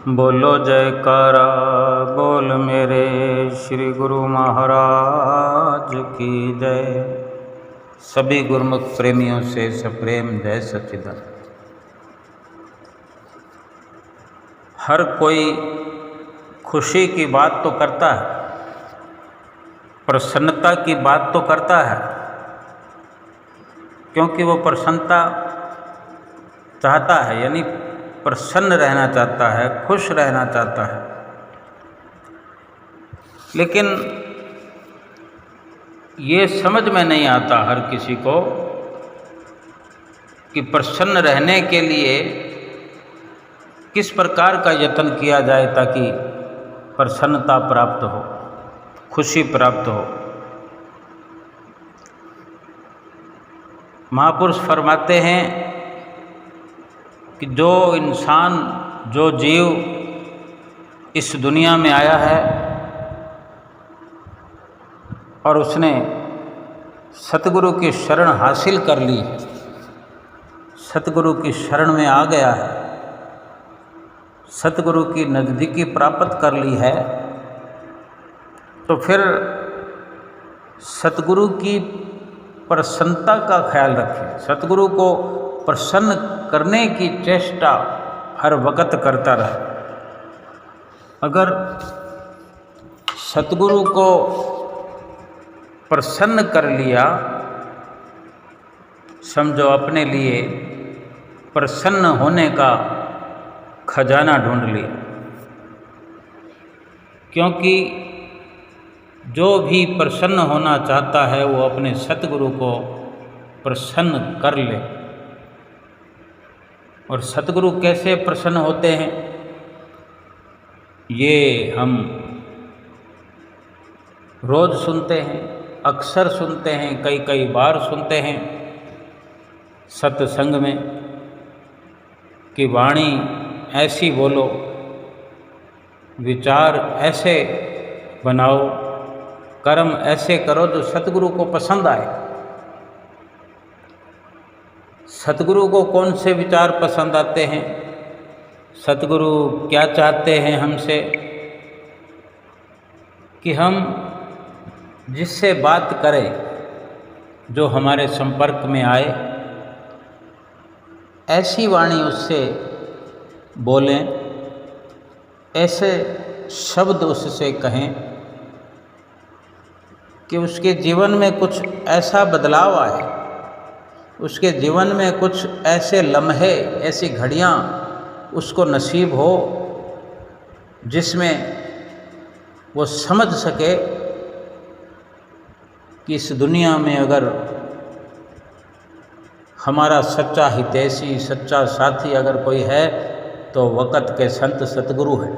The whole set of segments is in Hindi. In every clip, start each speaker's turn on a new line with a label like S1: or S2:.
S1: बोलो जयकारा बोल मेरे श्री गुरु महाराज की जय। सभी गुरुमुख प्रेमियों से सप्रेम जय सच्चिदानंद। हर कोई खुशी की बात तो करता है, प्रसन्नता की बात तो करता है, क्योंकि वो प्रसन्नता चाहता है, यानी प्रसन्न रहना चाहता है, खुश रहना चाहता है। लेकिन ये समझ में नहीं आता हर किसी को कि प्रसन्न रहने के लिए किस प्रकार का यत्न किया जाए ताकि प्रसन्नता प्राप्त हो, खुशी प्राप्त हो। महापुरुष फरमाते हैं कि जो इंसान, जो जीव इस दुनिया में आया है और उसने सतगुरु की शरण हासिल कर ली है, सतगुरु की शरण में आ गया है, सतगुरु की नज़दीकी प्राप्त कर ली है, तो फिर सतगुरु की प्रसन्नता का ख्याल रखें। सतगुरु को प्रसन्न करने की चेष्टा हर वक्त करता रहे। अगर सतगुरु को प्रसन्न कर लिया, समझो अपने लिए प्रसन्न होने का खजाना ढूंढ लिया। क्योंकि जो भी प्रसन्न होना चाहता है वो अपने सतगुरु को प्रसन्न कर ले। और सतगुरु कैसे प्रसन्न होते हैं ये हम रोज़ सुनते हैं, अक्सर सुनते हैं, कई कई बार सुनते हैं सत्संग में कि वाणी ऐसी बोलो, विचार ऐसे बनाओ, कर्म ऐसे करो जो सतगुरु को पसंद आए। सतगुरु को कौन से विचार पसंद आते हैं, सतगुरु क्या चाहते हैं हमसे, कि हम जिससे बात करें, जो हमारे संपर्क में आए, ऐसी वाणी उससे बोलें, ऐसे शब्द उससे कहें कि उसके जीवन में कुछ ऐसा बदलाव आए, उसके जीवन में कुछ ऐसे लम्हे, ऐसी घड़ियाँ उसको नसीब हो जिसमें वो समझ सके कि इस दुनिया में अगर हमारा सच्चा हितैषी, सच्चा साथी अगर कोई है तो वक़्त के संत सतगुरु है।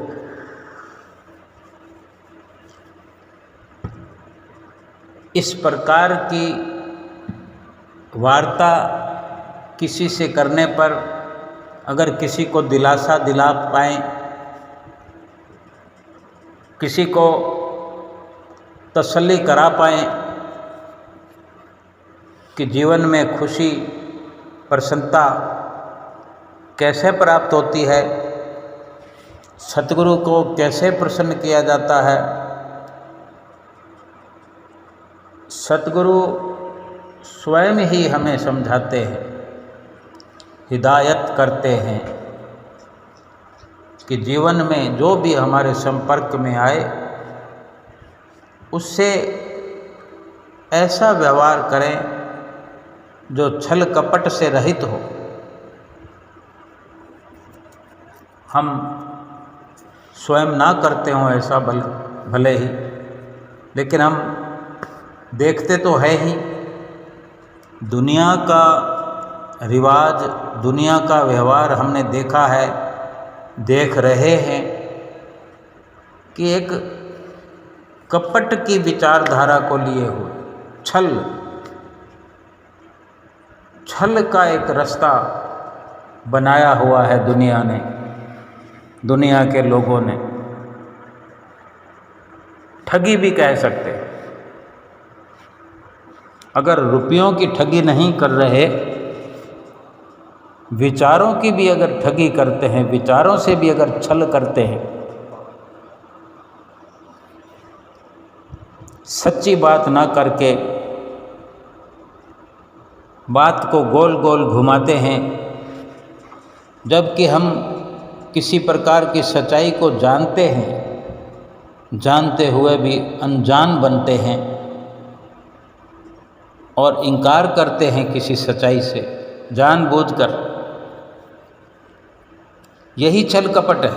S1: इस प्रकार की वार्ता किसी से करने पर अगर किसी को दिलासा दिला पाएँ, किसी को तसल्ली करा पाएँ कि जीवन में खुशी, प्रसन्नता कैसे प्राप्त होती है, सतगुरु को कैसे प्रसन्न किया जाता है, सतगुरु स्वयं ही हमें समझाते हैं, हिदायत करते हैं कि जीवन में जो भी हमारे संपर्क में आए उससे ऐसा व्यवहार करें जो छल कपट से रहित हो। हम स्वयं ना करते हों ऐसा भले ही, लेकिन हम देखते तो है ही, दुनिया का रिवाज, दुनिया का व्यवहार हमने देखा है, देख रहे हैं कि एक कपट की विचारधारा को लिए हुए छल का एक रास्ता बनाया हुआ है दुनिया ने, दुनिया के लोगों ने। ठगी भी कह सकते हैं। अगर रुपयों की ठगी नहीं कर रहे विचारों की भी अगर ठगी करते हैं, विचारों से भी अगर छल करते हैं, सच्ची बात ना करके बात को गोल गोल घुमाते हैं, जबकि हम किसी प्रकार की सच्चाई को जानते हैं, जानते हुए भी अनजान बनते हैं और इनकार करते हैं किसी सच्चाई से जानबूझकर। यही छल कपट है।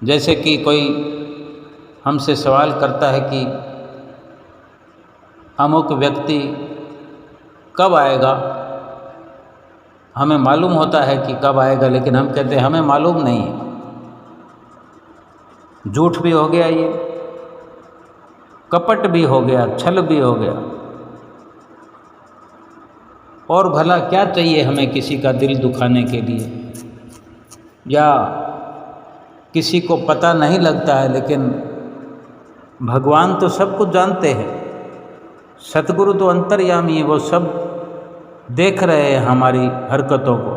S1: जैसे कि कोई हमसे सवाल करता है कि अमुक व्यक्ति कब आएगा, हमें मालूम होता है कि कब आएगा, लेकिन हम कहते हैं हमें मालूम नहीं है। झूठ भी हो गया, ये कपट भी हो गया, छल भी हो गया। और भला क्या चाहिए हमें किसी का दिल दुखाने के लिए, या किसी को पता नहीं लगता है, लेकिन भगवान तो सब कुछ जानते हैं। सतगुरु तो अंतर्यामी है, वो सब देख रहे हैं हमारी हरकतों को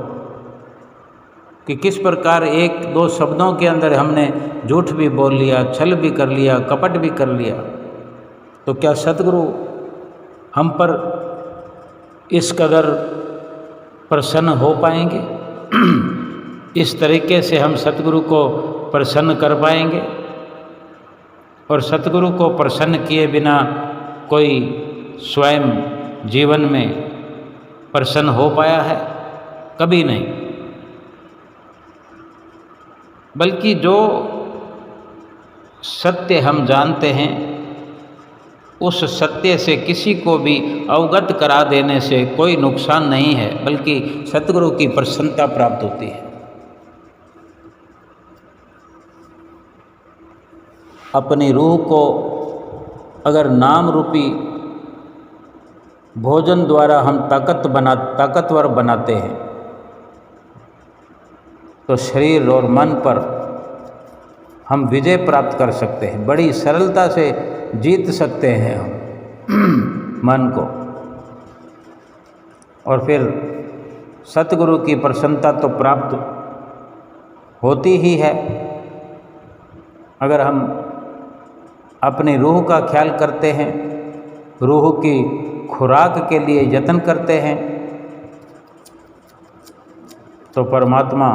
S1: कि किस प्रकार एक दो शब्दों के अंदर हमने झूठ भी बोल लिया, छल भी कर लिया, कपट भी कर लिया। तो क्या सतगुरु हम पर इस कदर प्रसन्न हो पाएंगे? इस तरीके से हम सतगुरु को प्रसन्न कर पाएंगे? और सतगुरु को प्रसन्न किए बिना कोई स्वयं जीवन में प्रसन्न हो पाया है? कभी नहीं। बल्कि जो सत्य हम जानते हैं, उस सत्य से किसी को भी अवगत करा देने से कोई नुकसान नहीं है, बल्कि सतगुरु की प्रसन्नता प्राप्त होती है। अपनी रूह को अगर नाम रूपी भोजन द्वारा हम ताकतवर बनाते हैं, तो शरीर और मन पर हम विजय प्राप्त कर सकते हैं। बड़ी सरलता से जीत सकते हैं हम मन को। और फिर सतगुरु की प्रसन्नता तो प्राप्त होती ही है। अगर हम अपनी रूह का ख्याल करते हैं, रूह की खुराक के लिए यत्न करते हैं, तो परमात्मा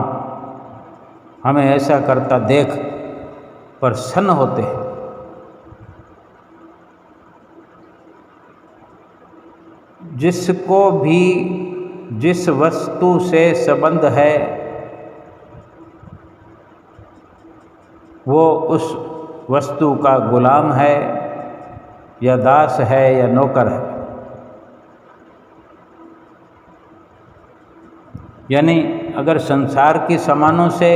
S1: हमें ऐसा करता देख प्रसन्न होते हैं। जिसको भी जिस वस्तु से संबंध है, वो उस वस्तु का गुलाम है या दास है या नौकर है। यानी अगर संसार के सामानों से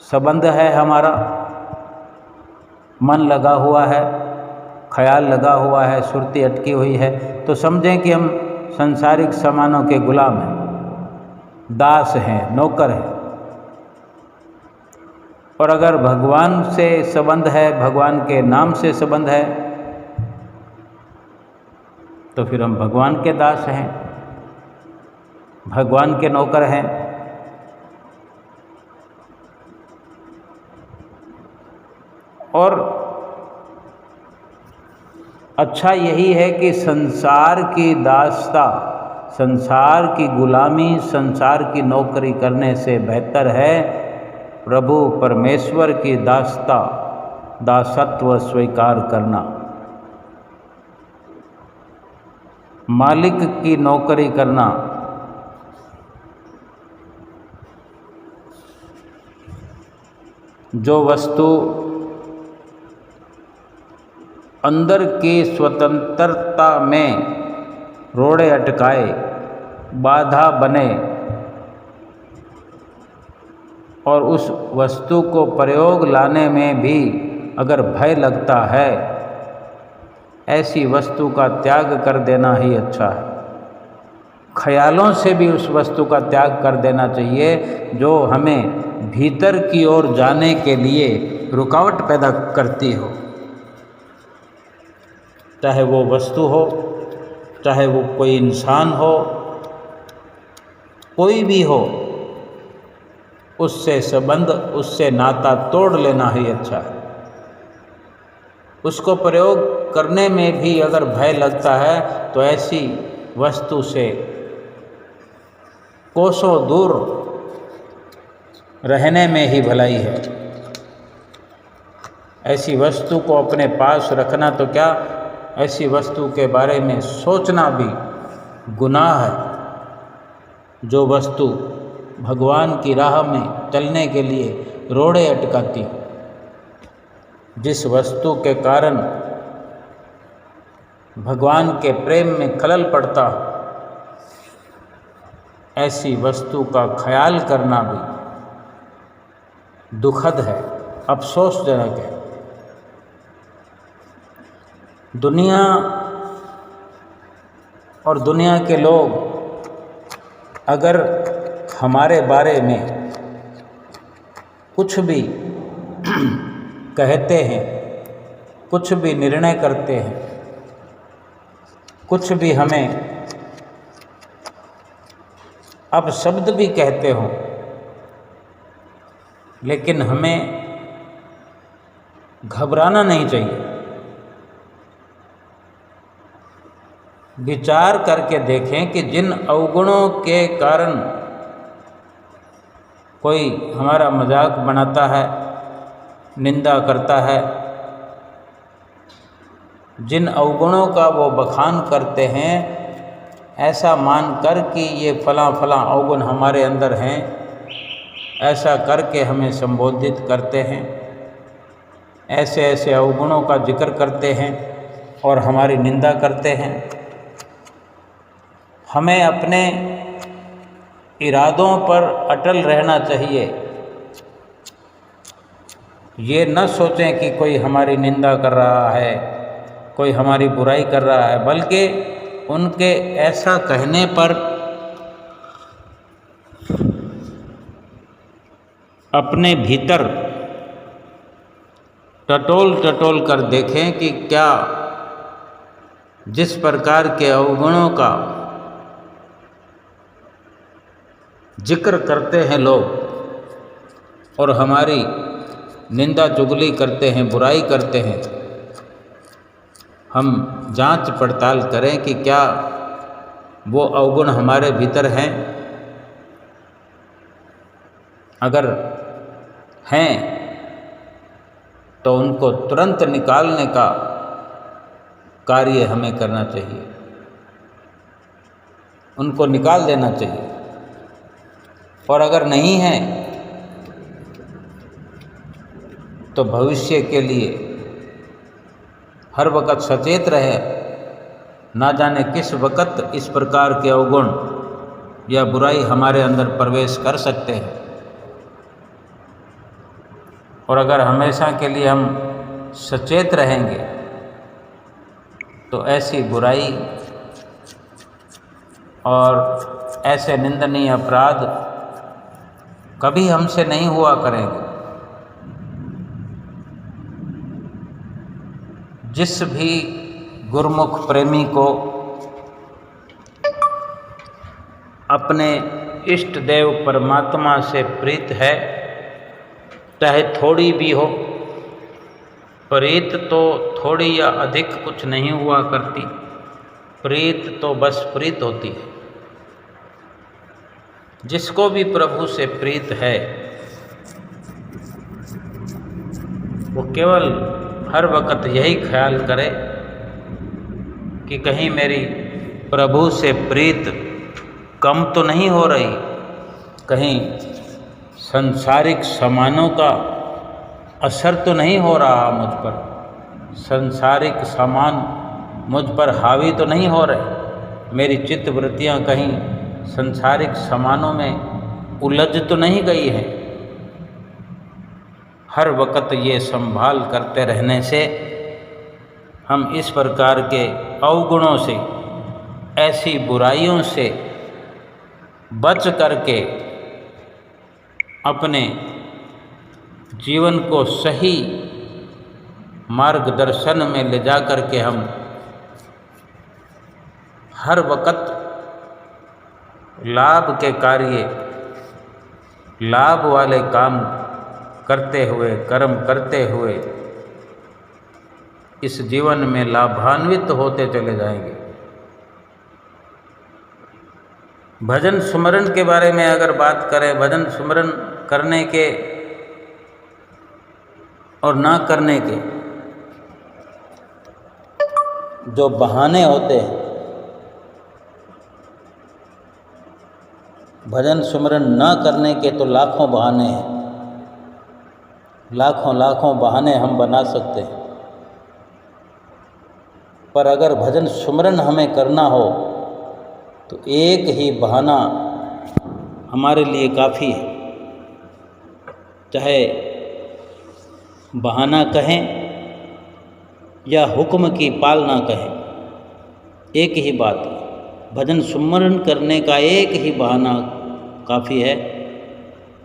S1: संबंध है हमारा, मन लगा हुआ है, ख्याल लगा हुआ है, सुरती अटकी हुई है, तो समझें कि हम संसारिक सामानों के गुलाम हैं, दास हैं, नौकर हैं। और अगर भगवान से संबंध है, भगवान के नाम से संबंध है, तो फिर हम भगवान के दास हैं, भगवान के नौकर हैं। और अच्छा यही है कि संसार की दासता, संसार की गुलामी, संसार की नौकरी करने से बेहतर है प्रभु परमेश्वर की दासता, दासत्व स्वीकार करना, मालिक की नौकरी करना। जो वस्तु अंदर की स्वतंत्रता में रोड़े अटकाए, बाधा बने, और उस वस्तु को प्रयोग लाने में भी अगर भय लगता है, ऐसी वस्तु का त्याग कर देना ही अच्छा है। ख्यालों से भी उस वस्तु का त्याग कर देना चाहिए जो हमें भीतर की ओर जाने के लिए रुकावट पैदा करती हो, चाहे वो वस्तु हो चाहे वो कोई इंसान हो, कोई भी हो, उससे संबंध, उससे नाता तोड़ लेना ही अच्छा है। उसको प्रयोग करने में भी अगर भय लगता है तो ऐसी वस्तु से कोसों दूर रहने में ही भलाई है। ऐसी वस्तु को अपने पास रखना तो क्या, ऐसी वस्तु के बारे में सोचना भी गुनाह है। जो वस्तु भगवान की राह में चलने के लिए रोड़े अटकाती, जिस वस्तु के कारण भगवान के प्रेम में खलल पड़ता, ऐसी वस्तु का ख्याल करना भी दुखद है, अफसोसजनक है। दुनिया और दुनिया के लोग अगर हमारे बारे में कुछ भी कहते हैं, कुछ भी निर्णय करते हैं, कुछ भी हमें अपशब्द भी कहते हों, लेकिन हमें घबराना नहीं चाहिए। विचार करके देखें कि जिन अवगुणों के कारण कोई हमारा मजाक बनाता है, निंदा करता है, जिन अवगुणों का वो बखान करते हैं, ऐसा मानकर कि ये फलां फलां अवगुण हमारे अंदर हैं, ऐसा करके हमें संबोधित करते हैं, ऐसे ऐसे अवगुणों का जिक्र करते हैं और हमारी निंदा करते हैं। हमें अपने इरादों पर अटल रहना चाहिए। ये न सोचें कि कोई हमारी निंदा कर रहा है, कोई हमारी बुराई कर रहा है, बल्कि उनके ऐसा कहने पर अपने भीतर टटोल टटोल कर देखें कि क्या जिस प्रकार के अवगुणों का जिक्र करते हैं लोग और हमारी निंदा चुगली करते हैं, बुराई करते हैं, हम जांच पड़ताल करें कि क्या वो अवगुण हमारे भीतर हैं। अगर हैं तो उनको तुरंत निकालने का कार्य हमें करना चाहिए, उनको निकाल देना चाहिए। और अगर नहीं है तो भविष्य के लिए हर वक़्त सचेत रहे, ना जाने किस वक़्त इस प्रकार के अवगुण या बुराई हमारे अंदर प्रवेश कर सकते हैं। और अगर हमेशा के लिए हम सचेत रहेंगे तो ऐसी बुराई और ऐसे निंदनीय अपराध कभी हमसे नहीं हुआ करेंगे। जिस भी गुरमुख प्रेमी को अपने इष्ट देव परमात्मा से प्रीत है, चाहे थोड़ी भी हो, प्रीत तो थोड़ी या अधिक कुछ नहीं हुआ करती, प्रीत तो बस प्रीत होती है। जिसको भी प्रभु से प्रीत है वो केवल हर वक़्त यही ख्याल करे कि कहीं मेरी प्रभु से प्रीत कम तो नहीं हो रही, कहीं संसारिक सामानों का असर तो नहीं हो रहा मुझ पर, संसारिक सामान मुझ पर हावी तो नहीं हो रहे, मेरी चित्त वृत्तियाँ कहीं संसारिक सामानों में उलझ तो नहीं गई है। हर वक़्त ये संभाल करते रहने से हम इस प्रकार के अवगुणों से, ऐसी बुराइयों से बच करके अपने जीवन को सही मार्गदर्शन में ले जा कर के हम हर वक्त लाभ के कार्य, लाभ वाले काम करते हुए, कर्म करते हुए इस जीवन में लाभान्वित होते चले जाएंगे। भजन सुमरन के बारे में अगर बात करें, भजन सुमरन करने के और ना करने के जो बहाने होते हैं, भजन सुमरन ना करने के तो लाखों बहाने हैं, लाखों लाखों बहाने हम बना सकते हैं। पर अगर भजन सुमरन हमें करना हो तो एक ही बहाना हमारे लिए काफ़ी है। चाहे बहाना कहें या हुक्म की पालना कहें, एक ही बात है। भजन सुमरन करने का एक ही बहाना काफ़ी है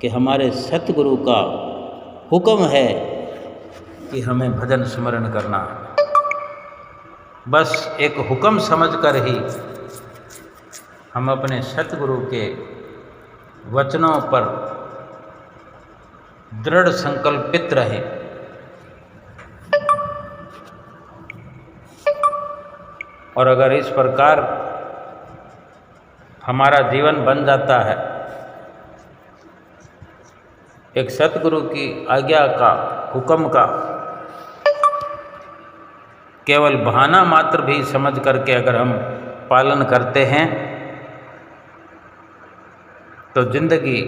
S1: कि हमारे सतगुरु का हुक्म है कि हमें भजन सुमरन करना है। बस एक हुक्म समझकर ही हम अपने सतगुरु के वचनों पर दृढ़ संकल्पित रहें। और अगर इस प्रकार हमारा जीवन बन जाता है, एक सतगुरु की आज्ञा का, हुक्म का केवल बहाना मात्र भी समझ करके अगर हम पालन करते हैं तो जिंदगी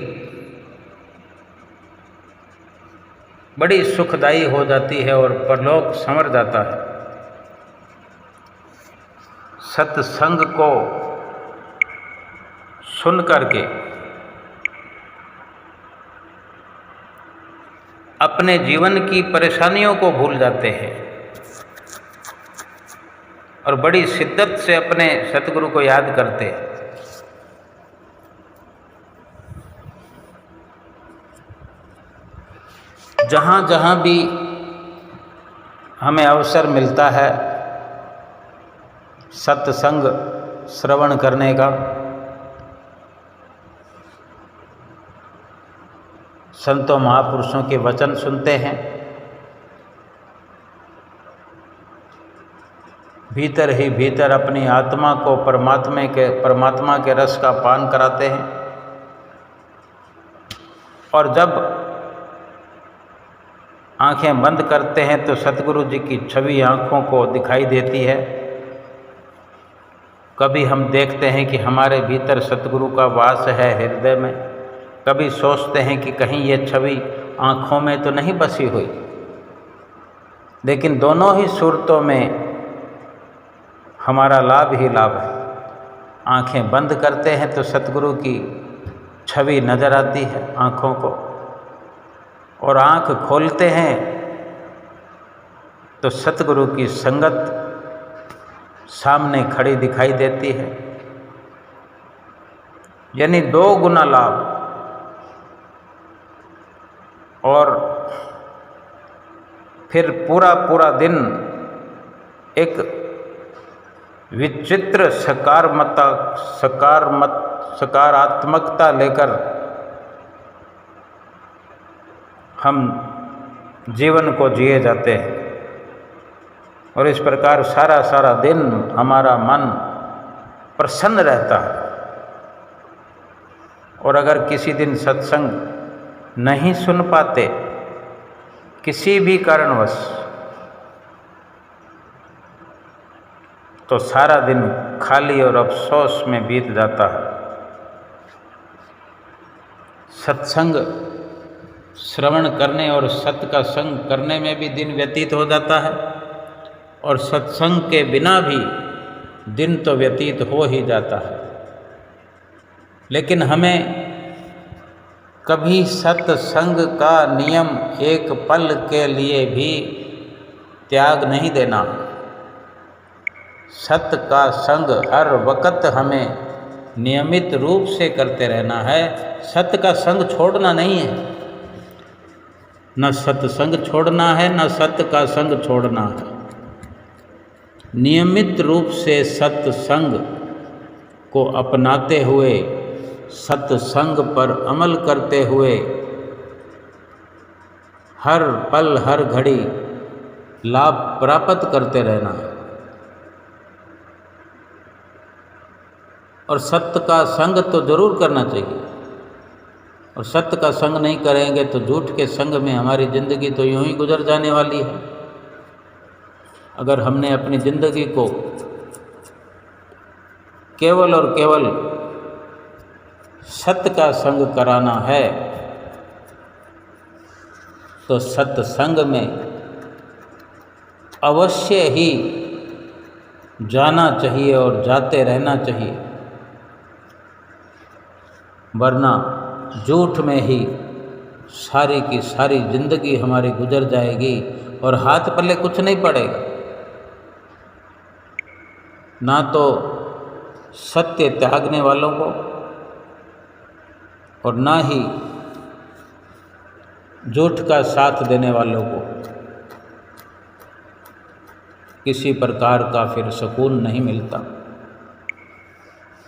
S1: बड़ी सुखदायी हो जाती है और परलोक संवर जाता है। सत्संग को सुन करके अपने जीवन की परेशानियों को भूल जाते हैं और बड़ी शिद्दत से अपने सतगुरु को याद करते हैं। जहाँ जहाँ भी हमें अवसर मिलता है सत्संग श्रवण करने का, संतों महापुरुषों के वचन सुनते हैं, भीतर ही भीतर अपनी आत्मा को परमात्मा के रस का पान कराते हैं। और जब आंखें बंद करते हैं तो सतगुरु जी की छवि आंखों को दिखाई देती है। कभी हम देखते हैं कि हमारे भीतर सतगुरु का वास है हृदय में, कभी सोचते हैं कि कहीं ये छवि आँखों में तो नहीं बसी हुई। लेकिन दोनों ही सूरतों में हमारा लाभ ही लाभ है। आँखें बंद करते हैं तो सतगुरु की छवि नज़र आती है आँखों को, और आँख खोलते हैं तो सतगुरु की संगत सामने खड़ी दिखाई देती है। यानी 2 गुना लाभ। और फिर पूरा दिन एक विचित्र सकारात्मकता लेकर हम जीवन को जिए जाते हैं। और इस प्रकार सारा दिन हमारा मन प्रसन्न रहता है। और अगर किसी दिन सत्संग नहीं सुन पाते किसी भी कारणवश, तो सारा दिन खाली और अफसोस में बीत जाता है। सत्संग श्रवण करने और सत्य का संग करने में भी दिन व्यतीत हो जाता है, और सत्संग के बिना भी दिन तो व्यतीत हो ही जाता है। लेकिन हमें कभी सत्संग का नियम एक पल के लिए भी त्याग नहीं देना। सत्य का संग हर वक्त हमें नियमित रूप से करते रहना है। सत्य का संग छोड़ना नहीं है, न सत्संग छोड़ना है न सत्य का संग छोड़ना है। नियमित रूप से सत्संग को अपनाते हुए, सत्संग पर अमल करते हुए हर पल हर घड़ी लाभ प्राप्त करते रहना है। और सत्य का संग तो जरूर करना चाहिए, और सत्य का संग नहीं करेंगे तो झूठ के संग में हमारी ज़िंदगी तो यूं ही गुजर जाने वाली है। अगर हमने अपनी ज़िंदगी को केवल और केवल सत्य का संग कराना है तो सत्संग में अवश्य ही जाना चाहिए और जाते रहना चाहिए, वरना झूठ में ही सारी की सारी ज़िंदगी हमारी गुजर जाएगी और हाथ पल्ले कुछ नहीं पड़ेगा। ना तो सत्य त्यागने वालों को और ना ही झूठ का साथ देने वालों को किसी प्रकार का फिर सुकून नहीं मिलता,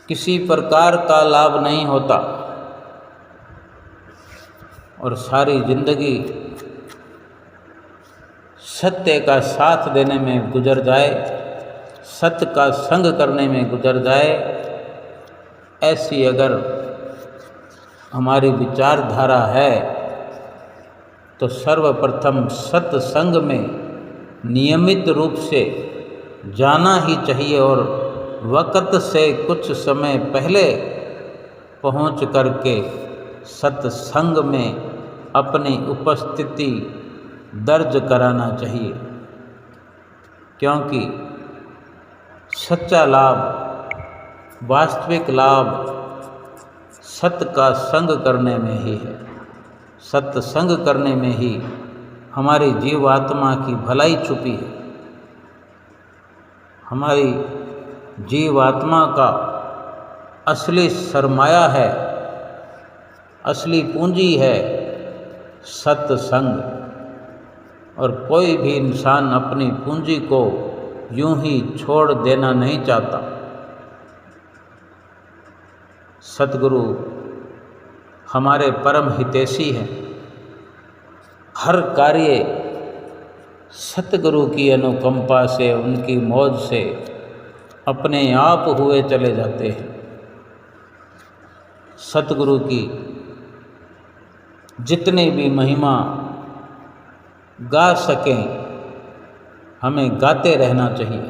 S1: किसी प्रकार का लाभ नहीं होता और सारी ज़िंदगी सत्य का साथ देने में गुजर जाए, सत्य का संग करने में गुजर जाए, ऐसी अगर हमारी विचारधारा है तो सर्वप्रथम सत्संग में नियमित रूप से जाना ही चाहिए और वक़्त से कुछ समय पहले पहुंच करके सत्संग में अपनी उपस्थिति दर्ज कराना चाहिए, क्योंकि सच्चा लाभ, वास्तविक लाभ सत्य का संग करने में ही है। सत्संग करने में ही हमारी जीवात्मा की भलाई छुपी है। हमारी जीवात्मा का असली सरमाया है, असली पूंजी है सत्संग। और कोई भी इंसान अपनी पूंजी को यूं ही छोड़ देना नहीं चाहता। सतगुरु हमारे परम हितैषी हैं। हर कार्य सतगुरु की अनुकंपा से, उनकी मौज से अपने आप हुए चले जाते हैं। सतगुरु की जितनी भी महिमा गा सकें हमें गाते रहना चाहिए।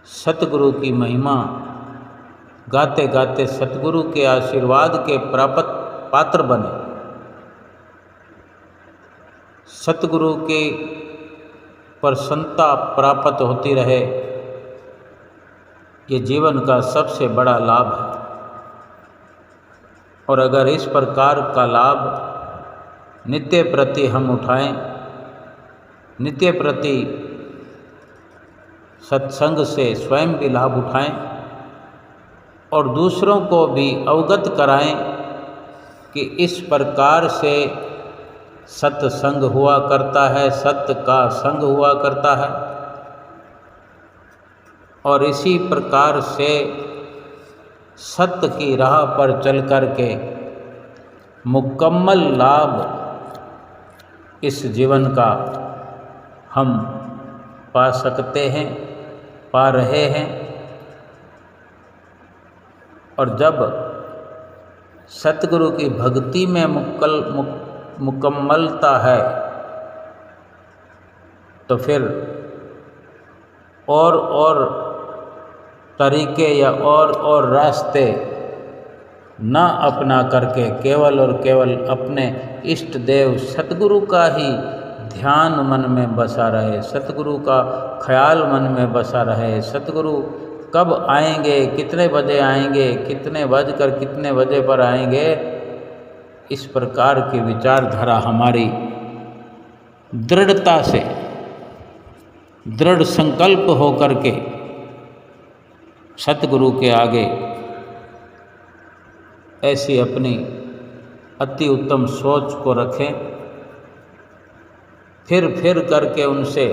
S1: सतगुरु की महिमा गाते गाते सतगुरु के आशीर्वाद के प्राप्त पात्र बने। सतगुरु की प्रसन्नता प्राप्त होती रहे, ये जीवन का सबसे बड़ा लाभ है। और अगर इस प्रकार का लाभ नित्य प्रति हम उठाएं, नित्य प्रति सत्संग से स्वयं भी लाभ उठाएं और दूसरों को भी अवगत कराएं कि इस प्रकार से सत्संग हुआ करता है, सत्य का संग हुआ करता है। और इसी प्रकार से सत्य की राह पर चल कर के मुकम्मल लाभ इस जीवन का हम पा सकते हैं, पा रहे हैं। और जब सतगुरु की भक्ति में मुकम्मलता है तो फिर और तरीके या और रास्ते ना अपना करके केवल और केवल अपने इष्ट देव सतगुरु का ही ध्यान मन में बसा रहे, सतगुरु का ख्याल मन में बसा रहे। सतगुरु कब आएंगे, कितने बजे आएंगे, कितने बजकर कितने बजे पर आएंगे, इस प्रकार की विचारधारा हमारी दृढ़ता से, दृढ़ संकल्प हो करके सतगुरु के आगे ऐसी अपनी अति उत्तम सोच को रखें, फिर करके उनसे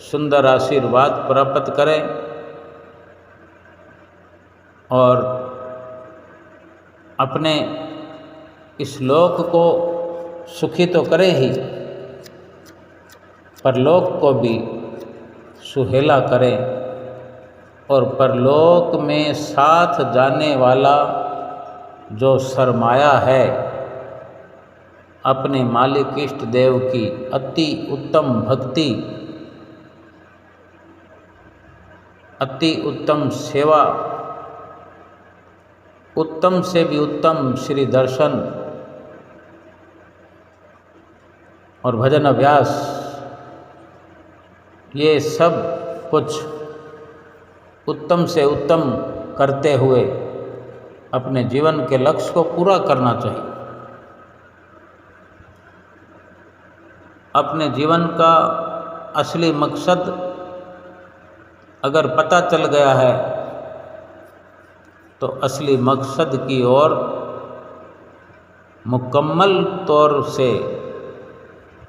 S1: सुंदर आशीर्वाद प्राप्त करें और अपने इस लोक को सुखी तो करे ही, परलोक को भी सुहेला करें और परलोक में साथ जाने वाला जो सरमाया है अपने मालिक इष्ट देव की अति उत्तम भक्ति, अति उत्तम सेवा, उत्तम से भी उत्तम श्री दर्शन और भजन अभ्यास, ये सब कुछ उत्तम से उत्तम करते हुए अपने जीवन के लक्ष्य को पूरा करना चाहिए। अपने जीवन का असली मकसद अगर पता चल गया है तो असली मकसद की ओर मुकम्मल तौर से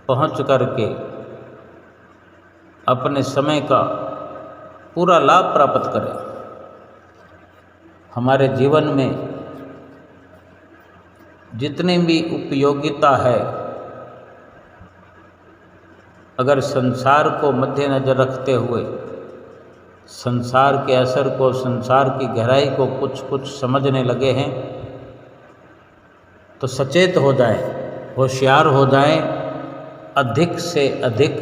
S1: पहुंच करके अपने समय का पूरा लाभ प्राप्त करें। हमारे जीवन में जितनी भी उपयोगिता है, अगर संसार को मद्देनजर रखते हुए संसार के असर को, संसार की गहराई को कुछ समझने लगे हैं तो सचेत हो जाएं, होशियार हो जाएं, अधिक से अधिक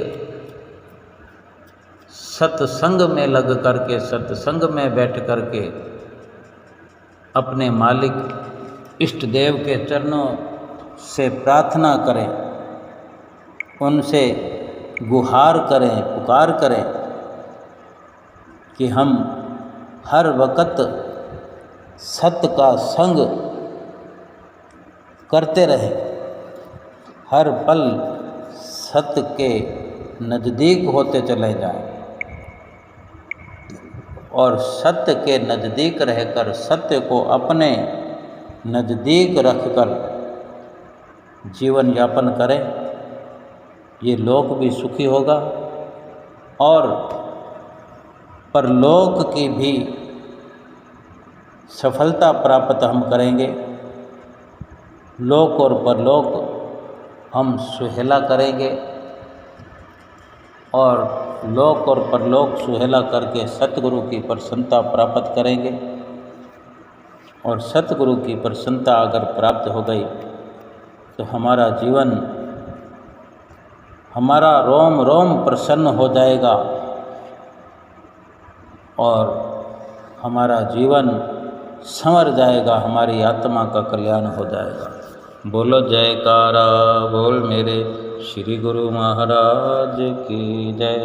S1: सत्संग में लग करके, सत्संग में बैठ करके अपने मालिक इष्ट देव के चरणों से प्रार्थना करें, उनसे गुहार करें, पुकार करें कि हम हर वक्त सत्य का संग करते रहें, हर पल सत्य के नज़दीक होते चले जाएं और सत्य के नज़दीक रहकर सत्य को अपने नज़दीक रखकर जीवन यापन करें। ये लोक भी सुखी होगा और परलोक की भी सफलता प्राप्त हम करेंगे। लोक और परलोक हम सुहेला करेंगे और लोक और परलोक सुहेला करके सतगुरु की प्रसन्नता प्राप्त करेंगे। और सतगुरु की प्रसन्नता अगर प्राप्त हो गई तो हमारा जीवन, हमारा रोम रोम प्रसन्न हो जाएगा और हमारा जीवन संवर जाएगा, हमारी आत्मा का कल्याण हो जाएगा। बोलो जयकारा बोल मेरे श्री गुरु महाराज की जय।